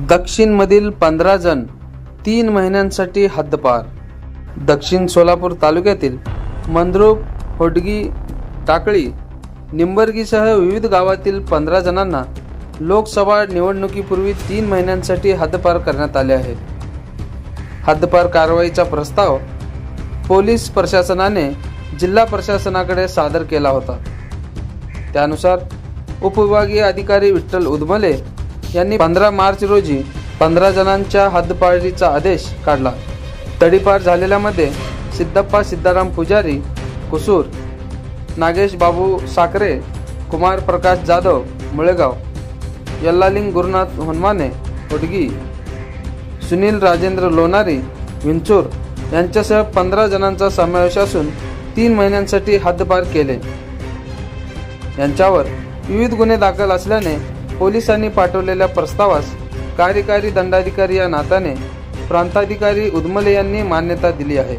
दक्षिणमधील 15 जण 3 महिन्यांसाठी हद्दपार। दक्षिण सोलापूर तालुक्यातील मंद्रुप, होडगी, टाकळी, निंबर्गीसह विविध गावातील 15 जणांना लोकसभा निवडणुकीपूर्वी 3 महिन्यांसाठी हद्दपार करण्यात आले आहे। हद्दपार कारवाईचा प्रस्ताव पोलीस प्रशासनाने जिल्हा प्रशासनाकडे सादर केला होता। त्यानुसार उपविभागीय अधिकारी विठ्ठल उदमले यांनी 15 मार्च रोजी 15 जणांच्या हद्दपारीचा आदेश काढला। तडीपार झालेल्यामध्ये सिद्धप्पा सिद्धाराम पुजारी कुसूर, नागेश बाबू साखरे, कुमार प्रकाश जाधव मुळेगाव, यल्लालिंग गुरुनाथ हनुमाने होडगी, सुनील राजेंद्र लोणारी विंचूर यांच्यासह 15 जणांचा समावेश असून 3 महिन्यांसाठी हद्दपार केले। यांच्यावर विविध गुन्हे दाखल असल्याने पोलिसांनी पाठवलेल्या प्रस्तावास कार्यकारी दंडाधिकारी या नात्याने प्रांताधिकारी उदमले यांनी मान्यता दिली आहे।